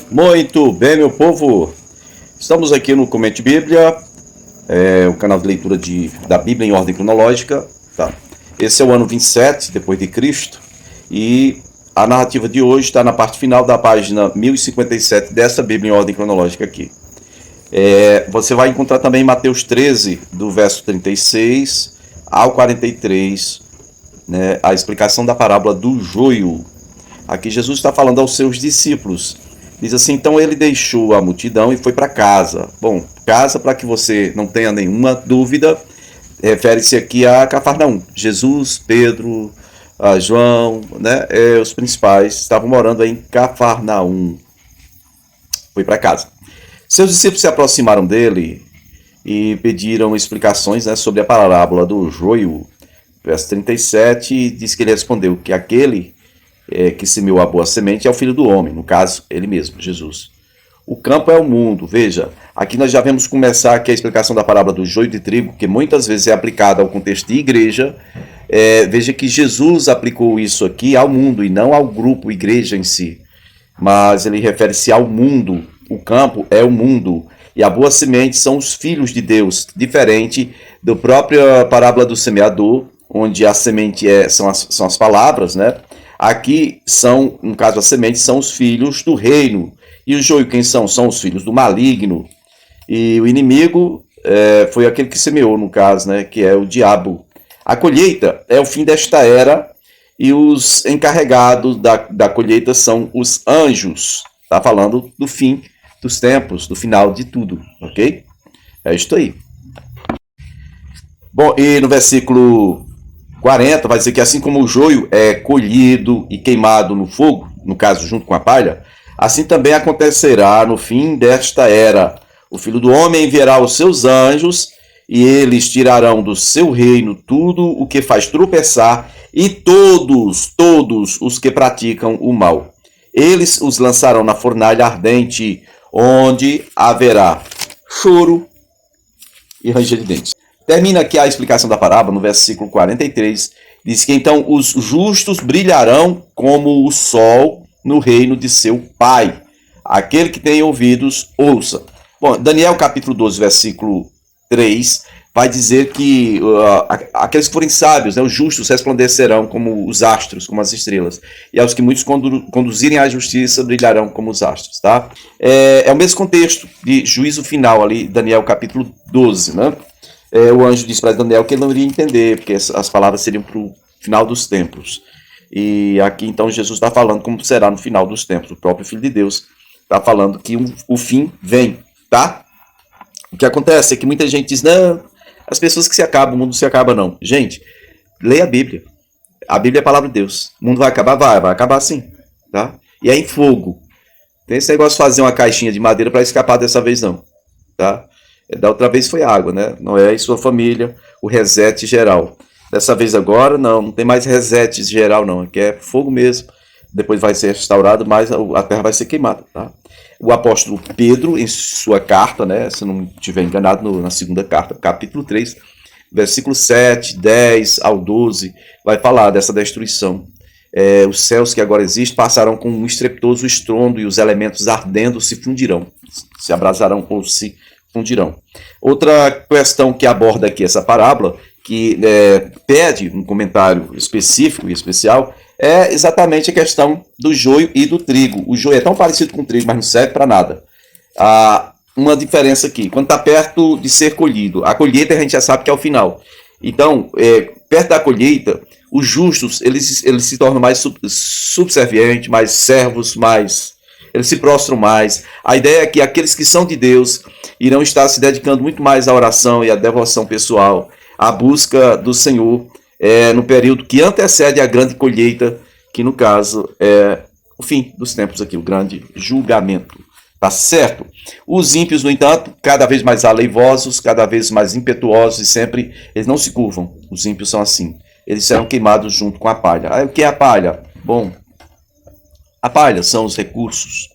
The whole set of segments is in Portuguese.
Muito bem, meu povo. Estamos aqui no Comente Bíblia, o canal de leitura da Bíblia em ordem cronológica. Tá? Esse é o ano 27 depois de Cristo e a narrativa de hoje está na parte final da página 1057 dessa Bíblia em ordem cronológica aqui. Você vai encontrar também Mateus 13, do verso 36 ao 43, né, a explicação da parábola do joio. Aqui Jesus está falando aos seus discípulos. Diz assim: então ele deixou a multidão e foi para casa. Bom, casa, para que você não tenha nenhuma dúvida, refere-se aqui a Cafarnaum. Jesus, Pedro, João, né, os principais, estavam morando em Cafarnaum. Foi para casa. Seus discípulos se aproximaram dele e pediram explicações, né, sobre a parábola do joio. Verso 37 diz que ele respondeu que aquele que semeou a boa semente é o Filho do Homem, no caso, ele mesmo, Jesus. O campo é o mundo. Veja, aqui nós já vemos começar aqui a explicação da parábola do joio de trigo, que muitas vezes é aplicada ao contexto de igreja. Veja que Jesus aplicou isso aqui ao mundo e não ao grupo igreja em si. Mas ele refere-se ao mundo. O campo é o mundo. E a boa semente são os filhos de Deus, diferente da própria parábola do semeador, onde a semente são as palavras, né? Aqui são, no caso a semente, são os filhos do reino. E o joio quem são? São os filhos do maligno. E o inimigo foi aquele que semeou, no caso, né? Que é o diabo. A colheita é o fim desta era e os encarregados da colheita são os anjos. Está falando do fim dos tempos, do final de tudo, ok? É isto aí. Bom, e no versículo 40 vai dizer que assim como o joio é colhido e queimado no fogo, no caso junto com a palha, assim também acontecerá no fim desta era. O Filho do Homem enviará os seus anjos e eles tirarão do seu reino tudo o que faz tropeçar e todos os que praticam o mal. Eles os lançarão na fornalha ardente, onde haverá choro e ranger de dentes. Termina aqui a explicação da parábola no versículo 43. Diz que então os justos brilharão como o sol no reino de seu Pai. Aquele que tem ouvidos, ouça. Bom, Daniel capítulo 12, versículo 3, vai dizer que aqueles que forem sábios, né, os justos, resplandecerão como os astros, como as estrelas. E aos que muitos conduzirem à justiça, brilharão como os astros. Tá? É o mesmo contexto de juízo final ali, Daniel capítulo 12, né? O anjo disse para Daniel que ele não iria entender, porque as palavras seriam para o final dos tempos. E aqui então Jesus está falando como será no final dos tempos. O próprio Filho de Deus está falando que o fim vem, tá? O que acontece é que muita gente diz, não, as pessoas que se acabam, o mundo se acaba não. Gente, leia a Bíblia. A Bíblia é a palavra de Deus. O mundo vai acabar? Vai acabar sim, tá? E é em fogo. Tem esse negócio de fazer uma caixinha de madeira para escapar dessa vez não, tá? Da outra vez foi água, né? Noé e sua família, o reset geral. Dessa vez agora, não tem mais reset geral, não. Aqui é fogo mesmo. Depois vai ser restaurado, mas a terra vai ser queimada, tá? O apóstolo Pedro, em sua carta, né? Se não estiver enganado, na segunda carta, capítulo 3, versículo 7, 10 ao 12, vai falar dessa destruição. Os céus que agora existem passarão com um estrepitoso estrondo e os elementos ardendo se fundirão, se abrasarão ou se fundirão. Outra questão que aborda aqui essa parábola, que pede um comentário específico e especial, é exatamente a questão do joio e do trigo. O joio é tão parecido com o trigo, mas não serve para nada. Uma diferença aqui, quando está perto de ser colhido, a colheita a gente já sabe que é o final. Então, perto da colheita, os justos eles se tornam mais subservientes, mais servos, eles se prostram mais. A ideia é que aqueles que são de Deus irão estar se dedicando muito mais à oração e à devoção pessoal, à busca do Senhor, no período que antecede a grande colheita, que no caso é o fim dos tempos aqui, o grande julgamento. Tá certo? Os ímpios, no entanto, cada vez mais aleivosos, cada vez mais impetuosos e sempre, eles não se curvam. Os ímpios são assim. Eles serão queimados junto com a palha. O que é a palha? Bom, a palha são os recursos,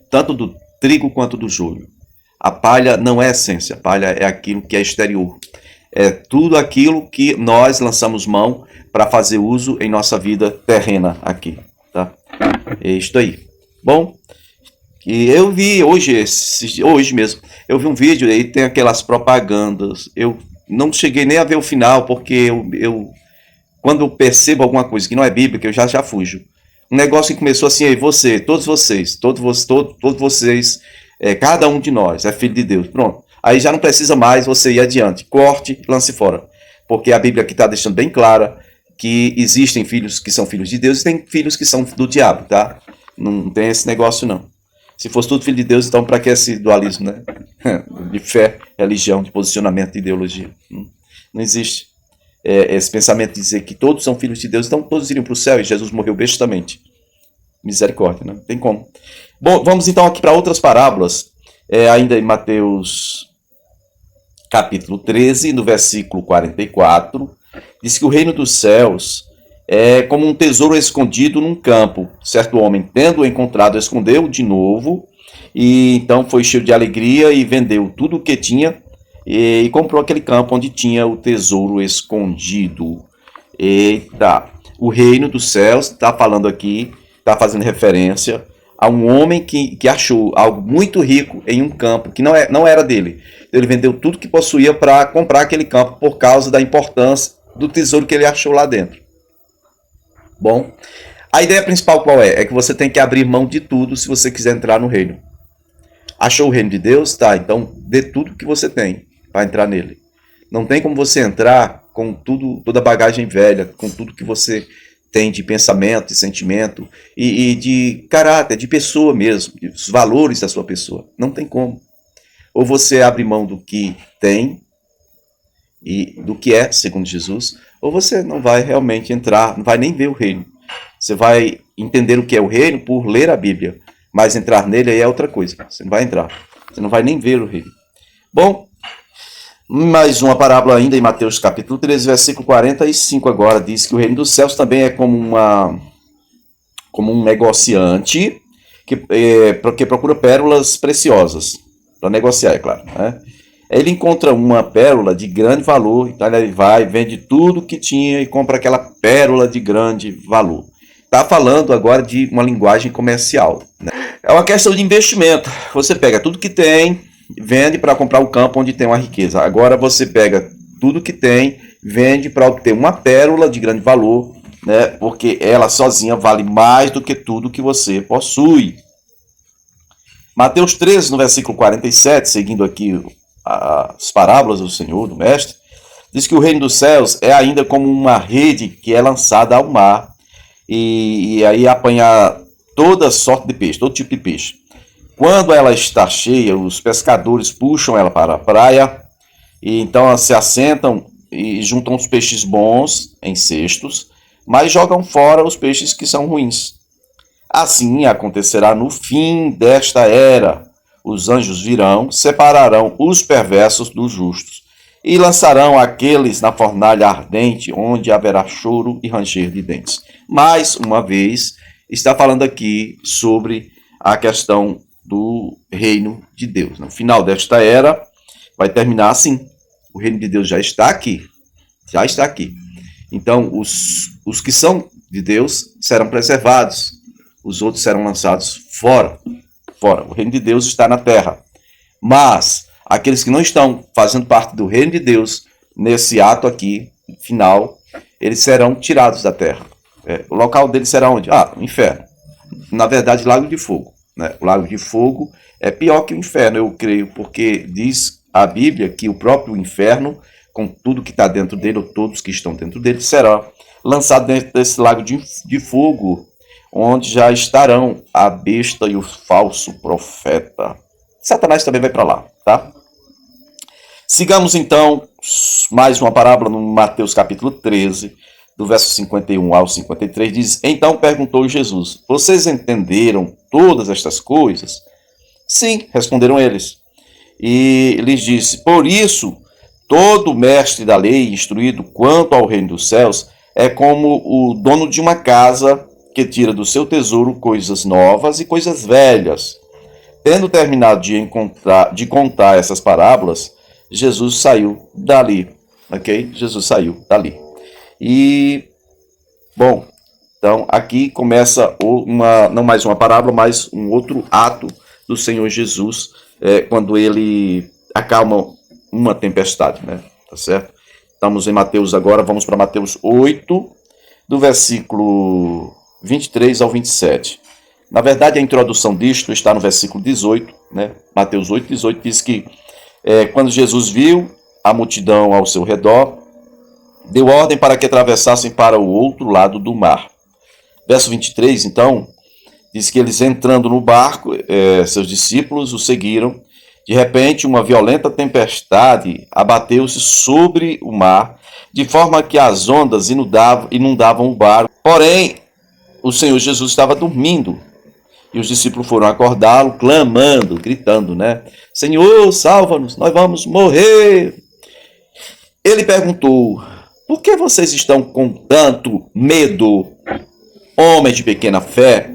tanto do trigo quanto do joio. A palha não é essência, a palha é aquilo que é exterior. É tudo aquilo que nós lançamos mão para fazer uso em nossa vida terrena aqui. Tá? É isto aí. Bom, E eu vi hoje mesmo, eu vi um vídeo aí, tem aquelas propagandas. Eu não cheguei nem a ver o final, porque quando eu percebo alguma coisa que não é bíblica, eu já fujo. Um negócio que começou assim, aí você, todos vocês, cada um de nós é filho de Deus. Pronto. Aí já não precisa mais você ir adiante. Corte, lance fora. Porque a Bíblia aqui está deixando bem clara que existem filhos que são filhos de Deus e tem filhos que são do diabo, tá? Não tem esse negócio, não. Se fosse tudo filho de Deus, então para que esse dualismo, né? De fé, religião, de posicionamento, de ideologia. Não existe esse pensamento de dizer que todos são filhos de Deus, então todos iriam para o céu e Jesus morreu bestamente. Misericórdia, né? Não tem como. Bom, vamos então aqui para outras parábolas, ainda em Mateus capítulo 13, no versículo 44, diz que o reino dos céus é como um tesouro escondido num campo. Certo homem, tendo-o encontrado, escondeu de novo, e então foi cheio de alegria e vendeu tudo o que tinha e comprou aquele campo onde tinha o tesouro escondido. Eita, o reino dos céus está falando aqui, está fazendo referência a um homem que achou algo muito rico em um campo que não era dele. Ele vendeu tudo que possuía para comprar aquele campo por causa da importância do tesouro que ele achou lá dentro. Bom, a ideia principal qual é? É que você tem que abrir mão de tudo se você quiser entrar no reino. Achou o reino de Deus? Tá, então dê tudo que você tem para entrar nele. Não tem como você entrar com tudo, toda a bagagem velha, com tudo que você tem de pensamento, de sentimento e de caráter, de pessoa mesmo, dos valores da sua pessoa. Não tem como. Ou você abre mão do que tem e do que é, segundo Jesus, ou você não vai realmente entrar, não vai nem ver o reino. Você vai entender o que é o reino por ler a Bíblia, mas entrar nele aí é outra coisa. Você não vai entrar, você não vai nem ver o reino. Bom, mais uma parábola ainda em Mateus capítulo 13, versículo 45 agora, diz que o reino dos céus também é como um negociante que procura pérolas preciosas, para negociar, é claro, né? Ele encontra uma pérola de grande valor, então ele vai, vende tudo que tinha e compra aquela pérola de grande valor. Está falando agora de uma linguagem comercial, né? É uma questão de investimento. Você pega tudo que tem, vende para comprar o campo onde tem uma riqueza. Agora você pega tudo que tem, vende para obter uma pérola de grande valor, né? Porque ela sozinha vale mais do que tudo que você possui. Mateus 13, no versículo 47, seguindo aqui as parábolas do Senhor, do Mestre, diz que o reino dos céus é ainda como uma rede que é lançada ao mar e aí apanha toda sorte de peixe, todo tipo de peixe. Quando ela está cheia, os pescadores puxam ela para a praia e então se assentam e juntam os peixes bons em cestos, mas jogam fora os peixes que são ruins. Assim acontecerá no fim desta era. Os anjos virão, separarão os perversos dos justos e lançarão aqueles na fornalha ardente, onde haverá choro e ranger de dentes. Mais uma vez, está falando aqui sobre a questão do reino de Deus. No final desta era, vai terminar assim. O reino de Deus já está aqui. Já está aqui. Então, os que são de Deus serão preservados. Os outros serão lançados fora. Fora. O reino de Deus está na terra. Mas aqueles que não estão fazendo parte do reino de Deus, nesse ato aqui, final, eles serão tirados da terra. O local deles será onde? O inferno. Na verdade, lago de fogo. Né? O lago de fogo é pior que o inferno, eu creio, porque diz a Bíblia que o próprio inferno, com tudo que está dentro dele, ou todos que estão dentro dele, será lançado dentro desse lago de fogo, onde já estarão a besta e o falso profeta. Satanás também vai para lá, tá? Sigamos então mais uma parábola no Mateus capítulo 13, do verso 51 ao 53, diz: Então perguntou Jesus: Vocês entenderam todas estas coisas? Sim, responderam eles. E lhes disse: Por isso, todo mestre da lei, instruído quanto ao reino dos céus, é como o dono de uma casa que tira do seu tesouro coisas novas e coisas velhas. Tendo terminado de contar essas parábolas, Jesus saiu dali. Ok? Jesus saiu dali. E, então aqui começa não mais uma parábola, mas um outro ato do Senhor Jesus quando ele acalma uma tempestade, né? Tá certo? Estamos em Mateus agora, vamos para Mateus 8, do versículo 23 ao 27. Na verdade, a introdução disto está no versículo 18, né? Mateus 8, 18 diz que quando Jesus viu a multidão ao seu redor, deu ordem para que atravessassem para o outro lado do mar. Verso 23, então, diz que eles entrando no barco, seus discípulos o seguiram. De repente, uma violenta tempestade abateu-se sobre o mar, de forma que as ondas inundavam o barco. Porém, o Senhor Jesus estava dormindo. E os discípulos foram acordá-lo, clamando, gritando, né? Senhor, salva-nos, nós vamos morrer. Ele perguntou, por que vocês estão com tanto medo, homens de pequena fé?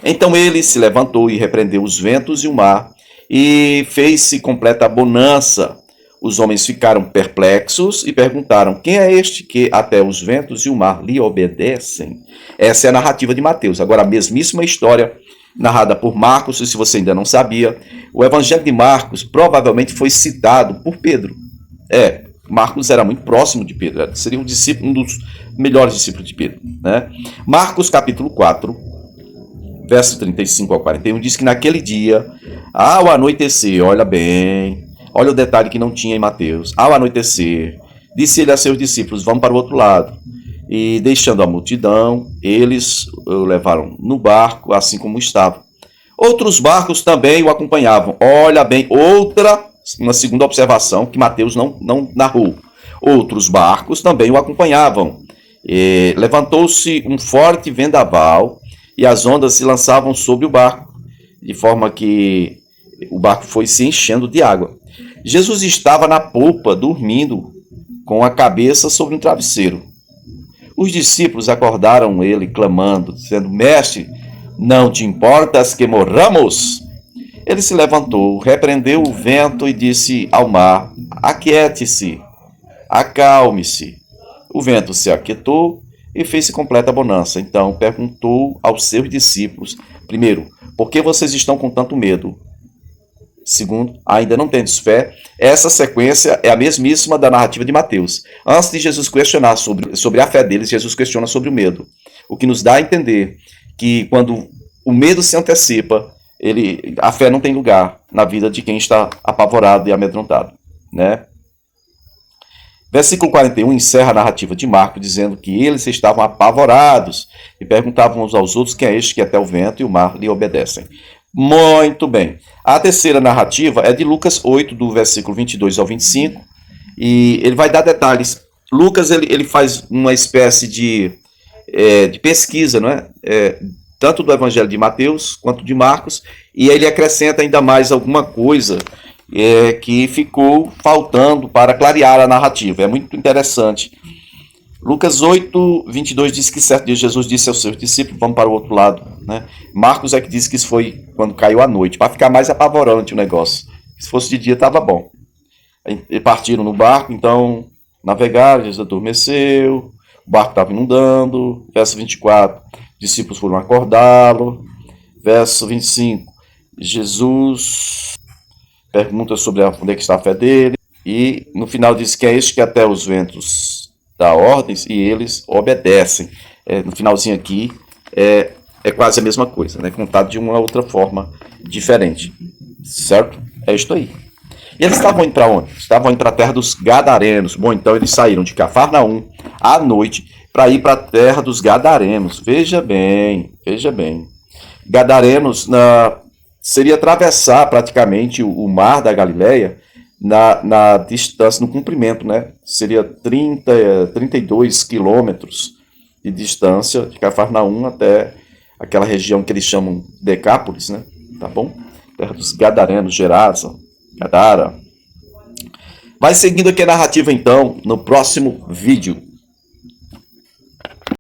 Então ele se levantou e repreendeu os ventos e o mar, e fez-se completa bonança. Os homens ficaram perplexos e perguntaram, quem é este que até os ventos e o mar lhe obedecem? Essa é a narrativa de Mateus. Agora, a mesmíssima história narrada por Marcos, e se você ainda não sabia, o Evangelho de Marcos provavelmente foi citado por Pedro. Marcos era muito próximo de Pedro, seria um dos melhores discípulos de Pedro, né? Marcos capítulo 4, verso 35 ao 41, diz que naquele dia, ao anoitecer, olha bem, olha o detalhe que não tinha em Mateus, ao anoitecer, disse ele a seus discípulos, vamos para o outro lado. E deixando a multidão, eles o levaram no barco, assim como estava. Outros barcos também o acompanhavam. Olha bem, uma segunda observação que Mateus não narrou. Outros barcos também o acompanhavam. Levantou-se um forte vendaval e as ondas se lançavam sobre o barco, de forma que o barco foi se enchendo de água. Jesus estava na polpa, dormindo, com a cabeça sobre um travesseiro. Os discípulos acordaram ele, clamando, dizendo, mestre, não te importas que morramos? Ele se levantou, repreendeu o vento e disse ao mar, aquiete-se, acalme-se. O vento se aquietou e fez-se completa bonança. Então perguntou aos seus discípulos, primeiro, por que vocês estão com tanto medo? Segundo, ainda não tendes fé. Essa sequência é a mesmíssima da narrativa de Mateus. Antes de Jesus questionar sobre a fé deles, Jesus questiona sobre o medo. O que nos dá a entender que quando o medo se antecipa, a fé não tem lugar na vida de quem está apavorado e amedrontado, né? Versículo 41 encerra a narrativa de Marcos, dizendo que eles estavam apavorados e perguntavam uns aos outros quem é este que até o vento e o mar lhe obedecem. Muito bem. A terceira narrativa é de Lucas 8, do versículo 22 ao 25, e ele vai dar detalhes. Lucas ele faz uma espécie de pesquisa, não é? Tanto do Evangelho de Mateus quanto de Marcos, e ele acrescenta ainda mais alguma coisa que ficou faltando para clarear a narrativa. É muito interessante. Lucas 8, 22 diz que certo dia Jesus disse aos seus discípulos, vamos para o outro lado, né? Marcos é que diz que isso foi quando caiu a noite, para ficar mais apavorante o negócio. Se fosse de dia, estava bom. E partiram no barco, então navegaram, Jesus adormeceu, o barco estava inundando. Verso 24, discípulos foram acordá-lo. Verso 25, Jesus pergunta sobre onde é que está a fé dele. E no final diz que é este que até os ventos dá ordens e eles obedecem. No finalzinho aqui é quase a mesma coisa, né? Contado de uma outra forma diferente. Certo? É isto aí. E eles estavam indo para onde? Estavam indo para a terra dos Gadarenos. Bom, então eles saíram de Cafarnaum à noite para ir para a terra dos Gadarenos. Veja bem, veja bem. Gadarenos seria atravessar praticamente o mar da Galileia na distância, no comprimento, né? Seria 32 quilômetros de distância de Cafarnaum até aquela região que eles chamam Decápolis, né? Tá bom? Terra dos Gadarenos, Gerasa, Gadara. Vai seguindo aqui a narrativa, então, no próximo vídeo.